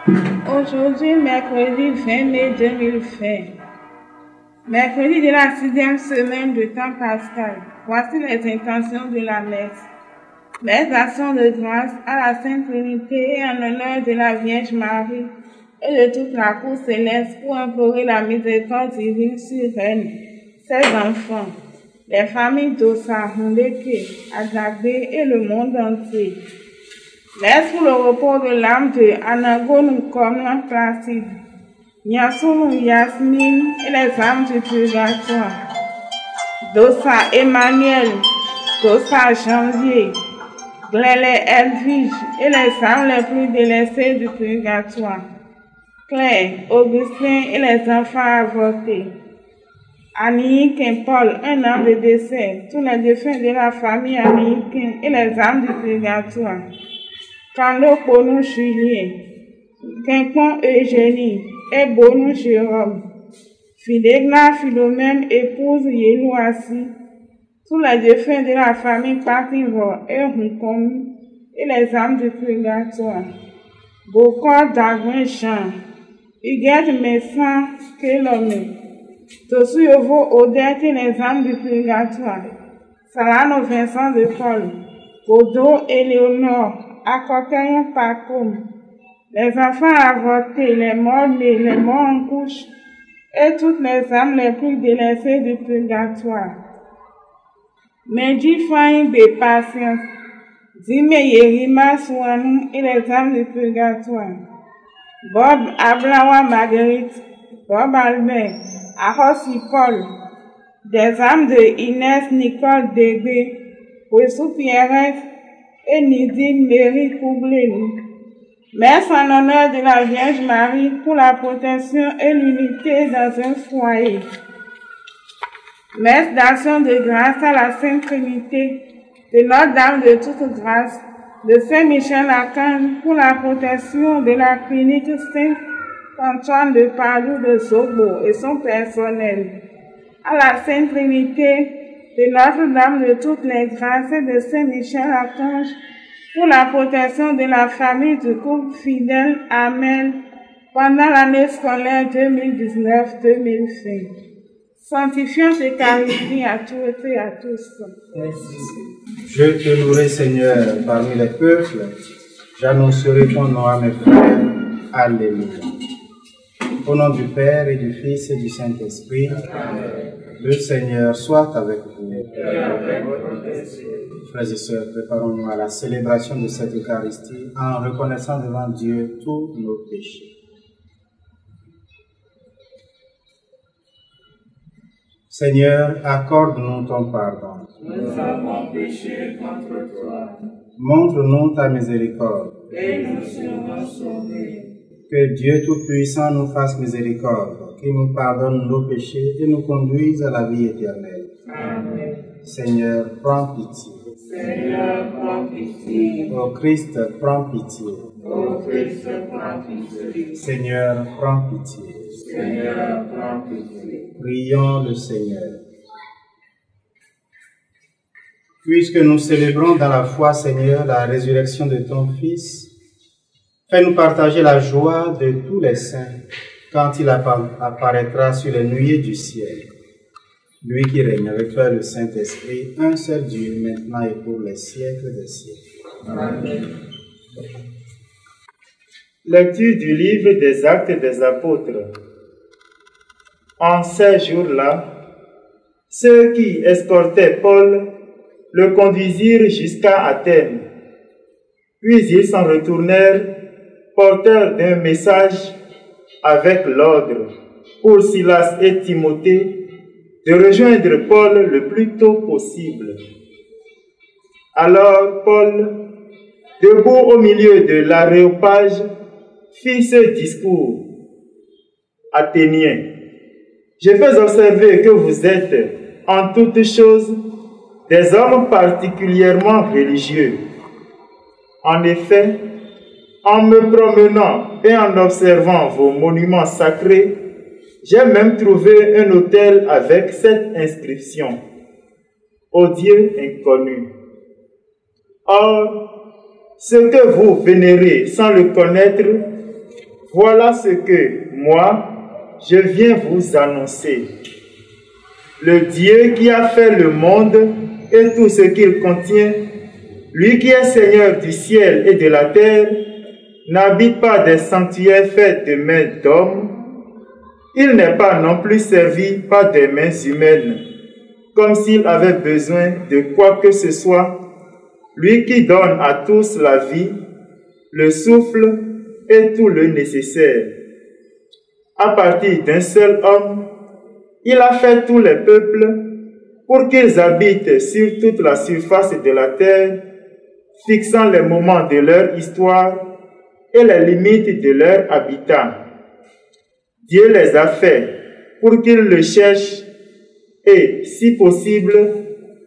Aujourd'hui, mercredi 20 mai 2020. Mercredi de la 6e semaine de temps pascal. Voici les intentions de la messe. Messe d'action de grâce à la Sainte Trinité et en l'honneur de la Vierge Marie et de toute la cour céleste pour implorer la miséricorde divine sur elle, ses enfants, les familles d'Ossa, Hundeke, Adjabé et le monde entier. Messe pour le repos de l'âme de Anagon Komlan Placide, Niassoum Yasmine et les âmes du purgatoire, d'Ossa Emmanuel, d'Ossa Janvier, Glélé Edwige et les âmes les plus délaissées du purgatoire, Claire, Augustin et les enfants avortés, Annick Paul, un an de décès, tous les défunts de la famille Annick et les âmes du purgatoire, Kando Bonou Julien, Quincon Eugénie et Bonou Jérôme, Fidegna Philomène, épouse Yelouassi, tous les défunts de la famille Pativor et Hunkom et les âmes du purgatoire, Bokor Dagouin Jean, Huguette Messan Kelome, Tosuyovo Odette et les âmes du purgatoire, Salano Vincent de Paul, Godo Éléonore, Akokayon Pakoum, les enfants avortés, les morts-nés, les morts en couche, et toutes les âmes les plus délaissées du purgatoire. Meji Fain de Patience, Dime Yerima Souanou et les âmes du purgatoire. Bob Ablawa Marguerite, Bob Albert, Arossi Paul, des âmes de Inès Nicole Dégué, Wessou Pierrette et Nidine Mary Koubleni. Messe en l'honneur de la Vierge Marie pour la protection et l'unité dans un foyer. Messe d'action de grâce à la Sainte Trinité, de Notre-Dame de toute grâce, de Saint-Michel-Archange pour la protection de la clinique Saint-Antoine de Padoue de Sobo et son personnel. À la Sainte Trinité, de Notre-Dame de toutes les grâces et de Saint-Michel-Archange pour la protection de la famille du couple fidèle. Amen. Pendant l'année scolaire 2019-2020. Sanctifions l'Eucharistie à toutes et à tous. Je te louerai, Seigneur, parmi les peuples. J'annoncerai ton nom à mes frères. Alléluia. Au nom du Père et du Fils et du Saint-Esprit. Amen. Le Seigneur soit avec vous. Frères et sœurs, préparons-nous à la célébration de cette Eucharistie en reconnaissant devant Dieu tous nos péchés. Seigneur, accorde-nous ton pardon. Nous avons péché contre toi. Montre-nous ta miséricorde. Et nous serons sauvés. Que Dieu Tout-Puissant nous fasse miséricorde, qu'il nous pardonne nos péchés et nous conduise à la vie éternelle. Amen. Seigneur, prends pitié. Seigneur, prends pitié. Ô Christ, prends pitié. Ô Christ, prends pitié. Seigneur, prends pitié. Seigneur, prends pitié. Prions le Seigneur. Puisque nous célébrons dans la foi, Seigneur, la résurrection de ton Fils, fais-nous partager la joie de tous les saints quand il apparaîtra sur les nuées du ciel. Lui qui règne avec toi le Saint-Esprit, un seul Dieu, maintenant et pour les siècles des siècles. Amen. Lecture du livre des Actes des Apôtres. En ces jours-là, ceux qui escortaient Paul le conduisirent jusqu'à Athènes. Puis ils s'en retournèrent, porteurs d'un message avec l'ordre pour Silas et Timothée de rejoindre Paul le plus tôt possible. Alors Paul, debout au milieu de l'aréopage, fit ce discours. Athéniens, je fais observer que vous êtes, en toutes choses, des hommes particulièrement religieux. En effet, en me promenant et en observant vos monuments sacrés, j'ai même trouvé un autel avec cette inscription: Au Dieu inconnu. Or, ce que vous vénérez sans le connaître, voilà ce que moi, je viens vous annoncer. Le Dieu qui a fait le monde et tout ce qu'il contient, lui qui est Seigneur du ciel et de la terre, n'habite pas des sanctuaires faits de mains d'hommes. Il n'est pas non plus servi par des mains humaines, comme s'il avait besoin de quoi que ce soit, lui qui donne à tous la vie, le souffle et tout le nécessaire. À partir d'un seul homme, il a fait tous les peuples pour qu'ils habitent sur toute la surface de la terre, fixant les moments de leur histoire et les limites de leur habitat. Dieu les a faits pour qu'ils le cherchent et, si possible,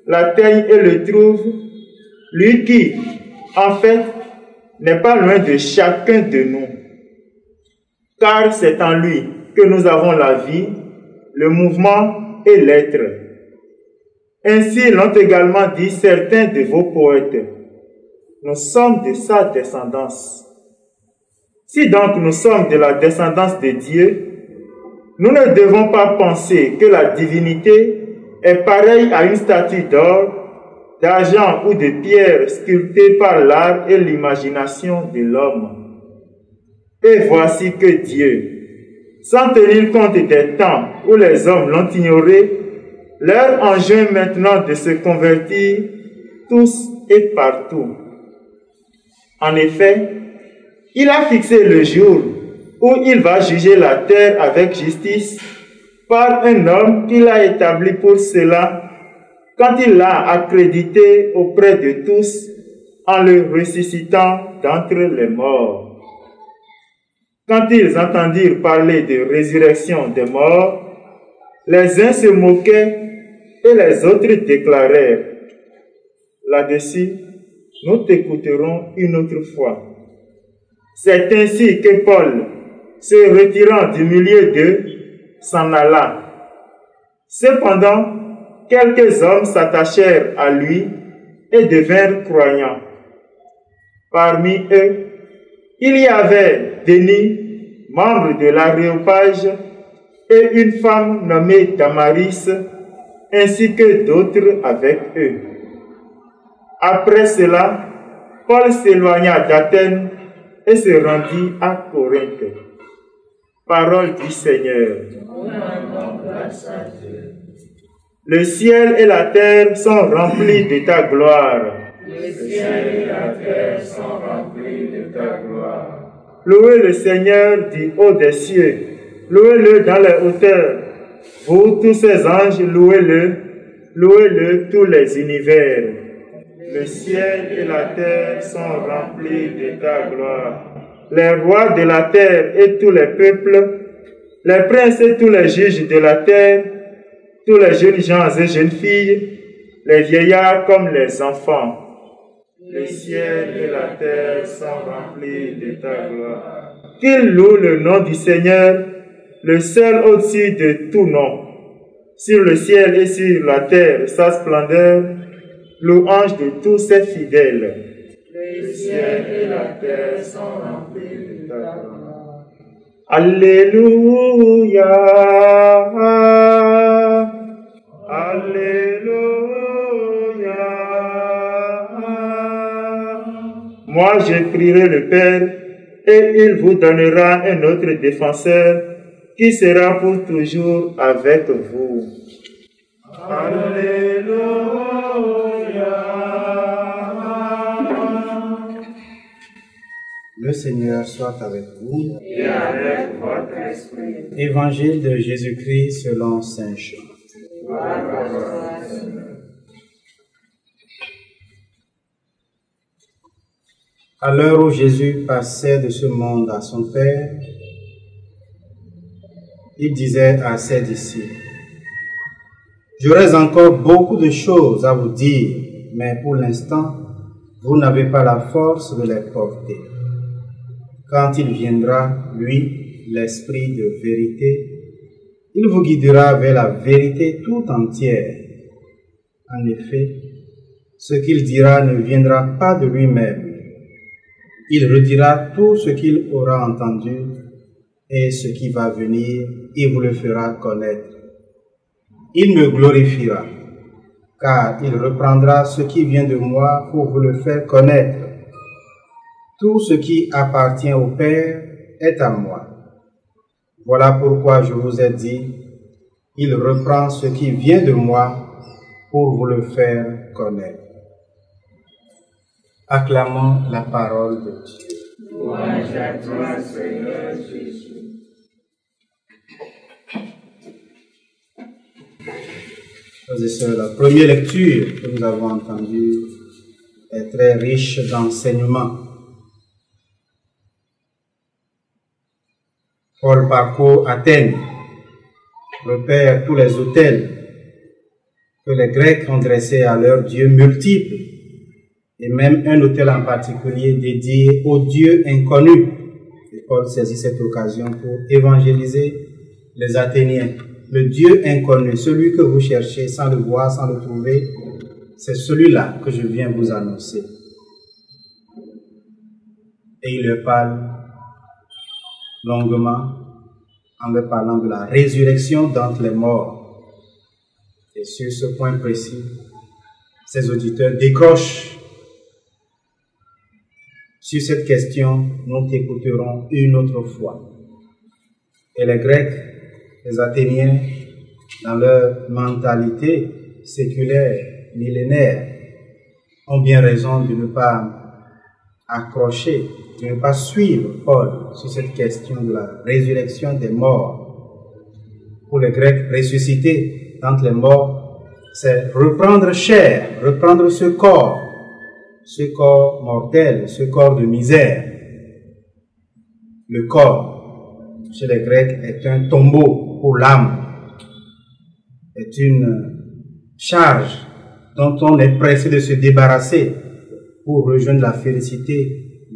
l'atteignent et le trouvent, lui qui, en fait, n'est pas loin de chacun de nous. Car c'est en lui que nous avons la vie, le mouvement et l'être. Ainsi l'ont également dit certains de vos poètes. Nous sommes de sa descendance. Si donc nous sommes de la descendance de Dieu, nous ne devons pas penser que la divinité est pareille à une statue d'or, d'argent ou de pierre sculptée par l'art et l'imagination de l'homme. Et voici que Dieu, sans tenir compte des temps où les hommes l'ont ignoré, leur enjoint maintenant de se convertir tous et partout. En effet, il a fixé le jour où il va juger la terre avec justice par un homme qu'il a établi pour cela quand il l'a accrédité auprès de tous en le ressuscitant d'entre les morts. Quand ils entendirent parler de résurrection des morts, les uns se moquaient et les autres déclarèrent: là-dessus, nous t'écouterons une autre fois. C'est ainsi que Paul, se retirant du milieu d'eux, s'en alla. Cependant, quelques hommes s'attachèrent à lui et devinrent croyants. Parmi eux, il y avait Denis, membre de l'Aréopage, et une femme nommée Damaris, ainsi que d'autres avec eux. Après cela, Paul s'éloigna d'Athènes et se rendit à Corinthe. Parole du Seigneur. Le ciel et la terre sont remplis de ta gloire. Le ciel et la terre sont remplis de ta gloire. Louez le Seigneur du haut des cieux. Louez-le dans les hauteurs. Vous, tous ces anges, louez-le. Louez-le, tous les univers. Le ciel et la terre sont remplis de ta gloire. Les rois de la terre et tous les peuples, les princes et tous les juges de la terre, tous les jeunes gens et jeunes filles, les vieillards comme les enfants. Le ciel et la terre sont remplis de ta gloire. Qu'ils louent le nom du Seigneur, le seul au-dessus de tout nom. Sur le ciel et sur la terre, sa splendeur, louange de tous ses fidèles. Le ciel et la terre sont remplis de ta gloire. Alléluia. Alléluia. Moi, je prierai le Père et il vous donnera un autre défenseur qui sera pour toujours avec vous. Alléluia. Le Seigneur soit avec vous. Et avec votre esprit. Évangile de Jésus-Christ selon saint Jean. Gloire à toi, Seigneur. À l'heure où Jésus passait de ce monde à son Père, il disait à ses disciples: j'aurais encore beaucoup de choses à vous dire, mais pour l'instant, vous n'avez pas la force de les porter. Quand il viendra, lui, l'Esprit de vérité, il vous guidera vers la vérité tout entière. En effet, ce qu'il dira ne viendra pas de lui-même. Il redira tout ce qu'il aura entendu et ce qui va venir, il vous le fera connaître. Il me glorifiera, car il reprendra ce qui vient de moi pour vous le faire connaître. Tout ce qui appartient au Père est à moi. Voilà pourquoi je vous ai dit, il reprend ce qui vient de moi pour vous le faire connaître. Acclamons la parole de Dieu. Louange à toi, Seigneur Jésus. Frères et sœurs, la première lecture que nous avons entendue est très riche d'enseignements. Paul parcourt Athènes, repère tous les autels que les Grecs ont dressés à leurs dieux multiples, et même un autel en particulier dédié au Dieu inconnu. Et Paul saisit cette occasion pour évangéliser les Athéniens. Le Dieu inconnu, celui que vous cherchez sans le voir, sans le trouver, c'est celui-là que je viens vous annoncer. Et il leur parle longuement en leur parlant de la résurrection d'entre les morts. Et sur ce point précis, ses auditeurs décrochent. Sur cette question, nous t'écouterons une autre fois. Et les Grecs, les Athéniens, dans leur mentalité séculaire, millénaire, ont bien raison de ne pas accrocher, de ne pas suivre Paul sur cette question de la résurrection des morts. Pour les Grecs, ressusciter d'entre les morts, c'est reprendre chair, reprendre ce corps mortel, ce corps de misère. Le corps, chez les Grecs, est un tombeau pour l'âme, est une charge dont on est pressé de se débarrasser pour rejoindre la félicité,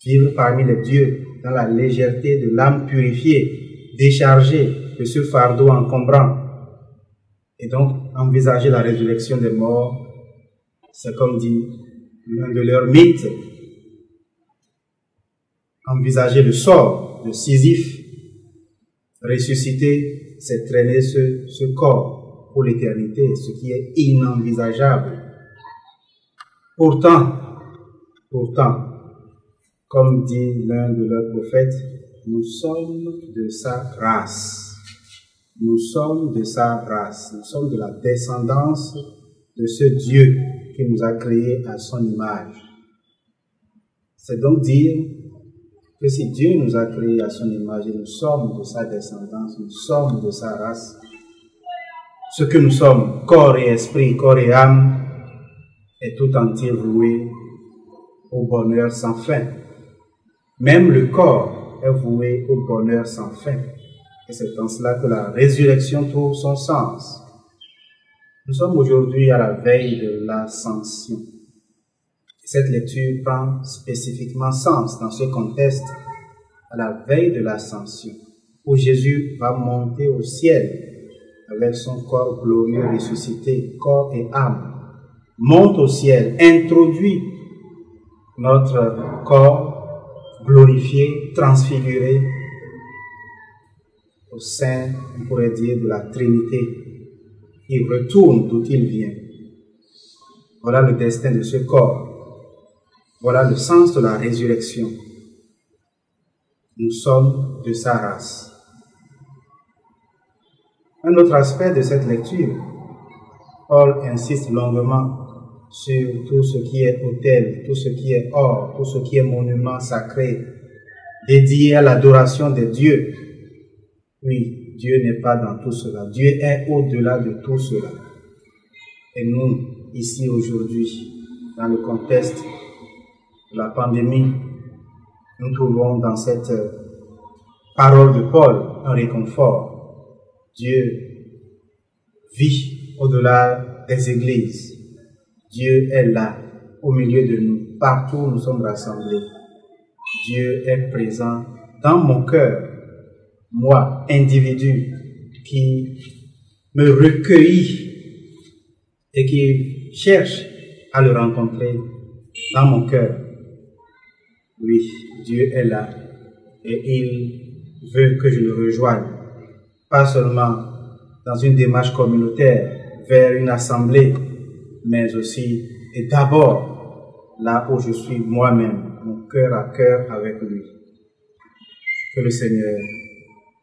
vivre parmi les dieux dans la légèreté de l'âme purifiée, déchargée de ce fardeau encombrant. Et donc, envisager la résurrection des morts, c'est comme dit l'un de leurs mythes, envisager le sort de Sisyphe, ressusciter, c'est traîner ce corps pour l'éternité, ce qui est inenvisageable. Pourtant, comme dit l'un de leurs prophètes, nous sommes de sa race. Nous sommes de sa race. Nous sommes de la descendance de ce Dieu qui nous a créés à son image. C'est donc dire que si Dieu nous a créés à son image et nous sommes de sa descendance, nous sommes de sa race, ce que nous sommes, corps et esprit, corps et âme, est tout entier voué au bonheur sans fin. Même le corps est voué au bonheur sans fin. Et c'est en cela que la résurrection trouve son sens. Nous sommes aujourd'hui à la veille de l'ascension. Cette lecture prend spécifiquement sens dans ce contexte, à la veille de l'ascension, où Jésus va monter au ciel avec son corps glorieux ressuscité, corps et âme, monte au ciel, introduit notre corps glorifié, transfiguré au sein, on pourrait dire, de la Trinité. Il retourne d'où il vient. Voilà le destin de ce corps. Voilà le sens de la résurrection. Nous sommes de sa race. Un autre aspect de cette lecture, Paul insiste longuement sur tout ce qui est autel, tout ce qui est or, tout ce qui est monument sacré, dédié à l'adoration des dieux. Oui, Dieu n'est pas dans tout cela. Dieu est au-delà de tout cela. Et nous, ici aujourd'hui, dans le contexte de la pandémie, nous trouvons dans cette parole de Paul un réconfort. Dieu vit au-delà des églises. Dieu est là, au milieu de nous, partout où nous sommes rassemblés. Dieu est présent dans mon cœur, moi, individu, qui me recueillit et qui cherche à le rencontrer dans mon cœur. Oui, Dieu est là et il veut que je le rejoigne, pas seulement dans une démarche communautaire vers une assemblée, mais aussi et d'abord là où je suis moi-même, mon cœur à cœur avec lui. Que le Seigneur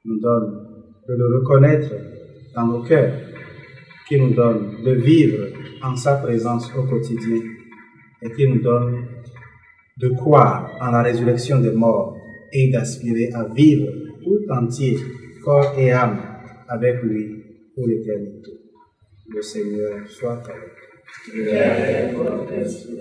nous donne de le reconnaître dans nos cœurs, qu'il nous donne de vivre en sa présence au quotidien et qu'il nous donne de croire en la résurrection des morts et d'aspirer à vivre tout entier, corps et âme, avec lui pour l'éternité. Le Seigneur soit avec vous. Et avec votre esprit.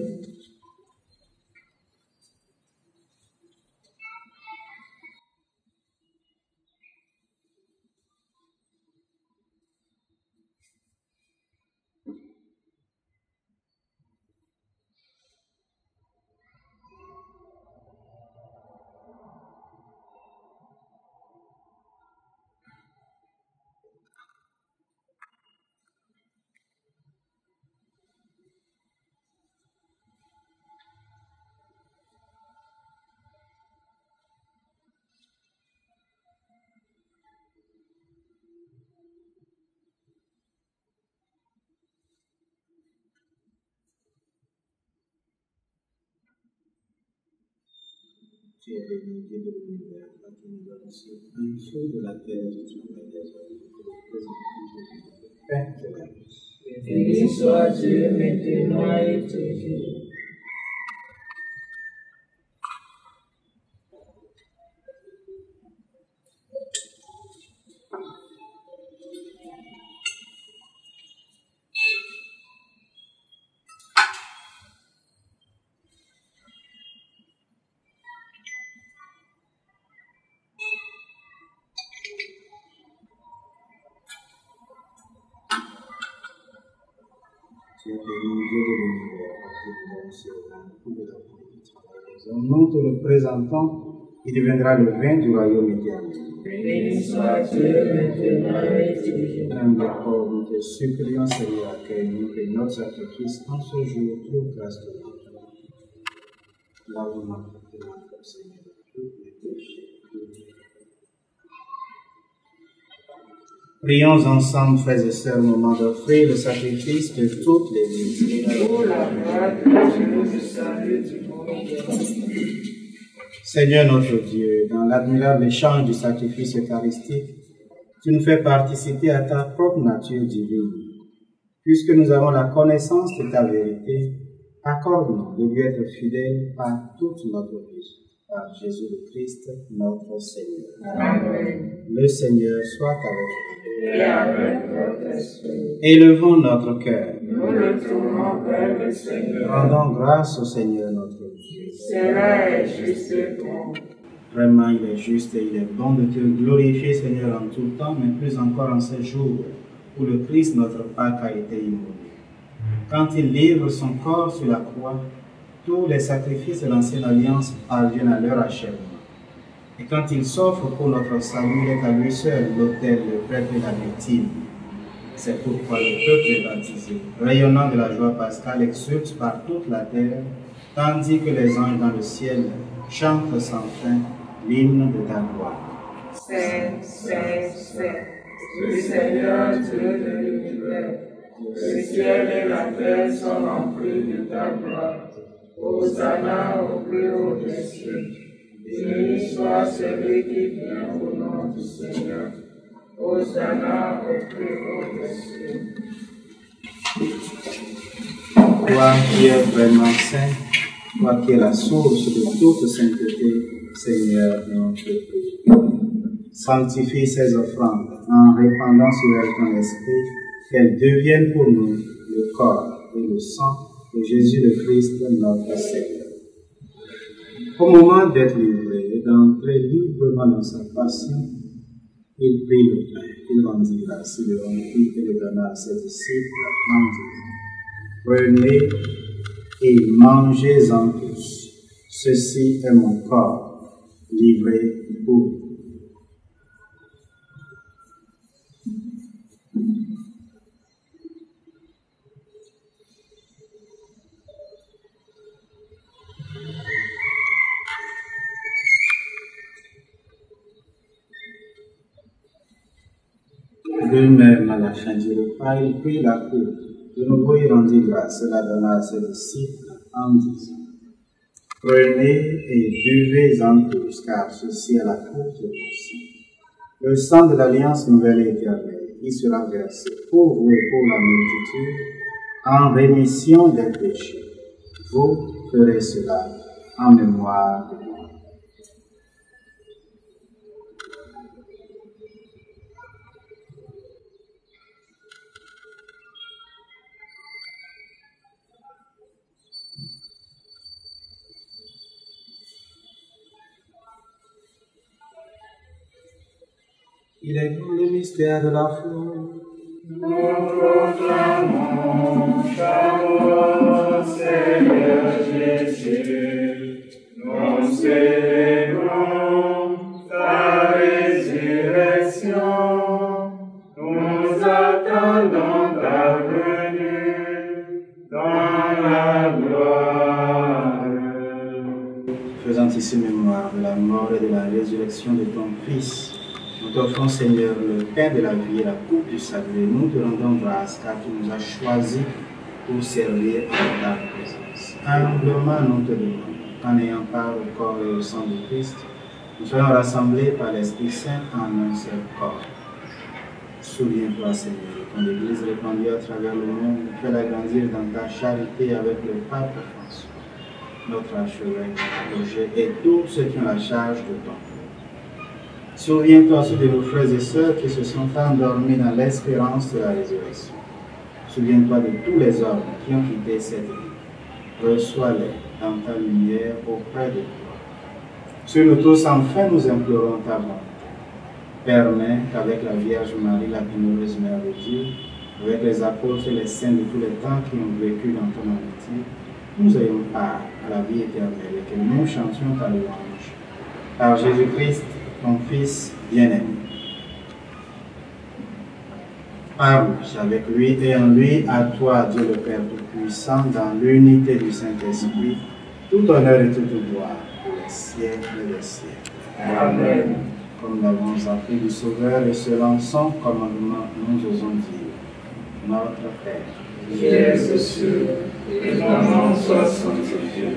Tu es béni, Dieu de l'univers, à qui nous donne aussi un feu de la terre du travail des hommes, que le présent du pain de la vie. Béni soit Dieu maintenant et toujours. Tu es béni, Dieu de l'univers, à qui nous donne aussi un feu de la vie du travail des hommes. Nous te le présentons, il deviendra le vin du royaume éternel. Béni soit Dieu maintenant et toujours. Humble corps, nous te supplions, Seigneur, accueille-nous et notre sacrifice en ce jour, trouve grâce de notre vie. Lave-nous maintenant, Seigneur, de tous les péchés. Prions ensemble, frères et sœurs, au moment d'offrir le sacrifice de toutes les vies. Pour la gloire de Dieu, du salut du monde entier. Seigneur notre Dieu, dans l'admirable échange du sacrifice eucharistique, tu nous fais participer à ta propre nature divine. Puisque nous avons la connaissance de ta vérité, accorde-nous de lui être fidèles par toute notre vie. Par Jésus le Christ, notre Seigneur. Amen. Le Seigneur soit avec vous. Et avec votre esprit. Élevons notre cœur. Nous le tournons vers le Seigneur. Rendons grâce au Seigneur notre Dieu. Cela est juste et bon. Vraiment, il est juste et il est bon de te glorifier, Seigneur, en tout temps, mais plus encore en ces jours où le Christ, notre Pâque, a été immolé. Quand il livre son corps sur la croix, tous les sacrifices de l'ancienne alliance parviennent à leur achèvement. Et quand il s'offre pour notre salut, il est à lui seul l'autel, le prêtre et la victime. C'est pourquoi le peuple est baptisé, rayonnant de la joie pascale, exulte par toute la terre, tandis que les anges dans le ciel chantent sans fin l'hymne de ta gloire. Saint, Saint, Saint, le Seigneur Dieu de l'univers. Le ciel et la terre sont remplis de ta gloire. Hosanna au plus haut des cieux. Béni soit celui qui vient au nom du Seigneur. Hosanna au plus haut des cieux. Toi qui es vraiment saint, toi qui es la source de toute sainteté, Seigneur notre Dieu. Sanctifie ces offrandes en répandant sur elles ton esprit, qu'elles deviennent pour nous le corps et le sang de Jésus le Christ, notre Seigneur. Au moment d'être livré et d'entrer librement dans sa passion, il prit le pain, il rendit grâce, il le rompit et le donna à ses disciples en disant: Prenez et mangez-en tous. Ceci est mon corps, livré pour vous. Eux-mêmes, à la fin du repas, ils prirent la coupe. De nouveau, ils rendirent grâce et la donna à ses disciples en disant: Prenez et buvez-en tous, car ceci est la coupe de mon sang. Le sang de l'alliance nouvelle et éternelle, qui sera versé pour vous et pour la multitude en rémission des péchés. Vous ferez cela en mémoire de moi. Il est pour le mystère de la foi. Nous proclamons ta mort, Seigneur Jésus. Nous célébrons ta résurrection. Nous attendons ta venue dans la gloire. Faisant ici mémoire de la mort et de la résurrection de ton Fils, nous t'offrons, Seigneur, le pain de la vie et la coupe du salut. Nous te rendons grâce car tu nous as choisis pour servir en ta présence. Humblement, nous te demandons, en ayant part au corps et au sang de Christ, nous soyons rassemblés par l'Esprit Saint en un seul corps. Souviens-toi, Seigneur, de ton Église répandue à travers le monde. Fais-la grandir dans ta charité avec le pape François, notre archevêque, Roger, et tous ceux qui ont la charge de ton. Souviens-toi aussi de nos frères et sœurs qui se sont endormis dans l'espérance de la résurrection. Souviens-toi de tous les hommes qui ont quitté cette vie. Reçois-les dans ta lumière auprès de toi. Sur nous tous, enfin, nous implorons ta bonté. Permets qu'avec la Vierge Marie, la bienheureuse Mère de Dieu, avec les apôtres et les saints de tous les temps qui ont vécu dans ton amitié, nous ayons part à la vie éternelle et que nous chantions ta louange. Par Jésus-Christ, ton Fils bien-aimé. Par lui, avec lui et en lui, à toi, Dieu le Père Tout-Puissant, dans l'unité du Saint-Esprit, tout honneur et toute gloire pour les siècles des siècles. Amen. Comme nous l'avons appris du Sauveur et selon son commandement, nous osons dire: Notre Père, qui es aux cieux, que ton nom soit sanctifié,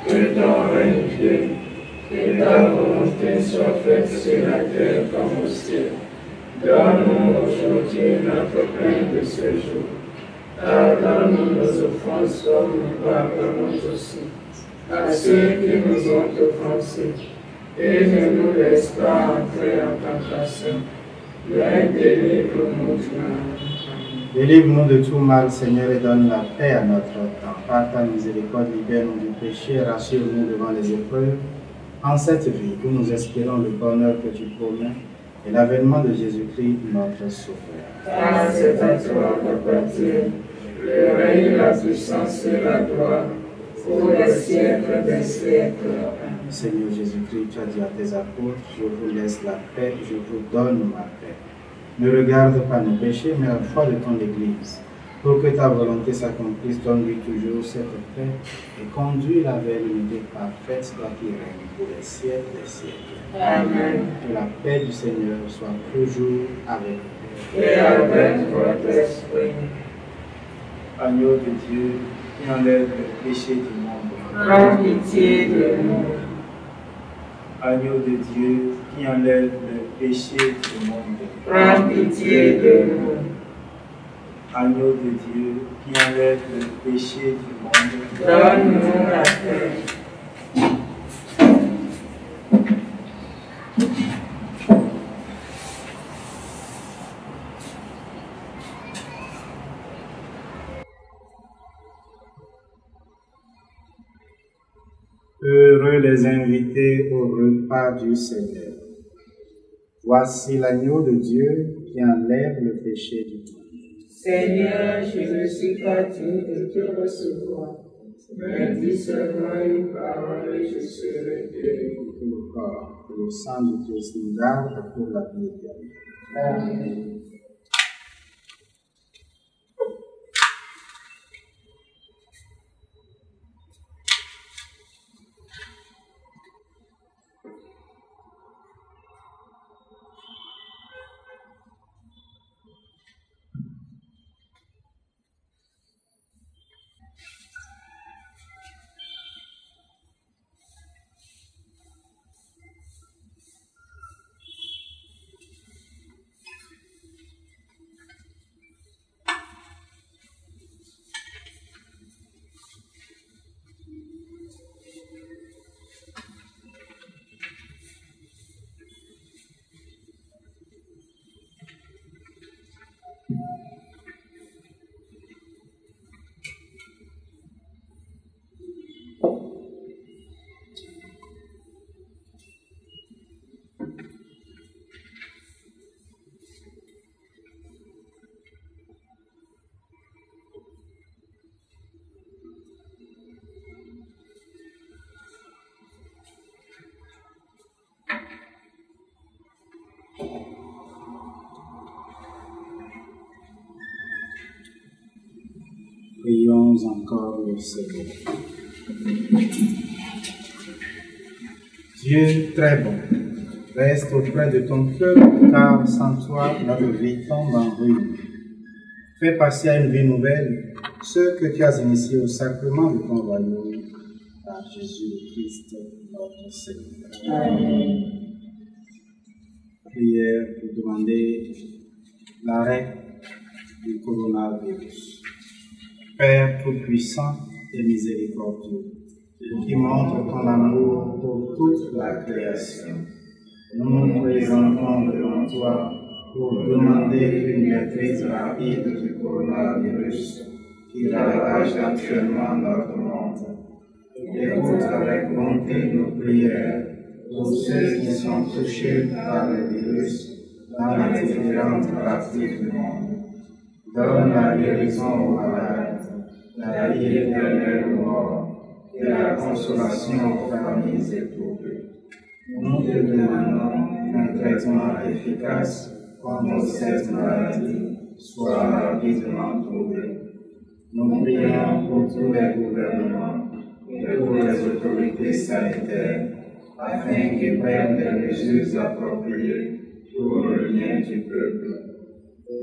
que ton règne vienne, que ta volonté soit faite sur la terre comme au ciel. Donne-nous aujourd'hui notre pain de ce jour. Pardonne-nous nos offenses comme nous pardonnons aussi à ceux qui nous ont offensés. Et ne nous laisse pas entrer en tentation, mais délivre-nous du mal. délivre-nous de tout mal, Seigneur, et donne la paix à notre temps. Par ta miséricorde, libère-nous du péché, rassure-nous devant les épreuves. En cette vie, que nous espérons le bonheur que tu promets et l'avènement de Jésus-Christ, notre Sauveur. Car c'est à toi qu'appartient le règne, la puissance et la gloire, pour les siècles des siècles. Seigneur Jésus-Christ, tu as dit à tes apôtres: je vous laisse la paix, je vous donne ma paix. Ne regarde pas nos péchés, mais la foi de ton Église. Pour que ta volonté s'accomplisse, donne-lui toujours cette paix et conduis-la vers l'unité parfaite, toi qui règne pour les siècles des siècles. Amen. Que la paix du Seigneur soit toujours avec vous. Et avec votre esprit. Agneau de Dieu, qui enlève le péché du monde. Prends pitié de nous. Agneau de Dieu, qui enlève le péché du monde. Prends pitié de nous. Agneau de Dieu, qui enlève le péché du monde. Donne-nous la paix. Heureux les invités au repas du Seigneur. Voici l'agneau de Dieu qui enlève le péché du monde. Seigneur, je ne suis pas digne de te recevoir, mais dis seulement une parole et je serai guéri. Que le corps et le sang du Christ nous gardent pour la vie éternelle. Amen. Prions encore le Seigneur. Dieu très bon, reste auprès de ton peuple, car sans toi, notre vie tombe en ruine. Fais passer à une vie nouvelle ceux que tu as initiés au sacrement de ton royaume, par Jésus-Christ, notre Seigneur. Amen. Prière pour demander l'arrêt du coronavirus. Père tout-puissant et miséricordieux, qui montre ton amour pour toute la création, nous nous présentons devant toi pour demander une maîtrise rapide du coronavirus qui ravage actuellement notre monde. Écoute avec bonté nos prières pour ceux qui sont touchés par le virus dans les différentes parties du monde. Donne la guérison aux malades, la vie éternelle aux morts et la consolation aux familles éprouvées. Nous te demandons qu'un traitement efficace contre cette maladie soit rapidement trouvé. Nous prions pour tous les gouvernements et pour les autorités sanitaires afin qu'ils prennent des mesures appropriées pour le bien du peuple.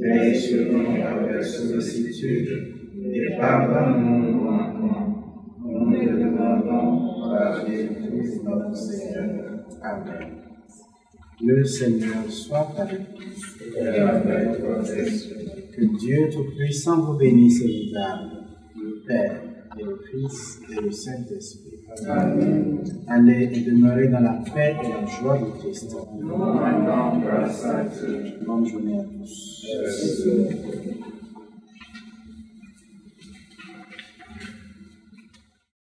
Veille sur nous avec sollicitude et pardonne-nous nos manquements. Nous te demandons par Jésus-Christ notre Seigneur. Amen. Le Seigneur soit avec vous et avec votre esprit. Que Dieu Tout-Puissant vous bénisse et vous garde, le Père et le Fils et le Saint-Esprit. Amen. Allez et demeurez dans la paix et la joie du Christ. Nous rendons grâce à Dieu. Bonne journée à tous. Merci.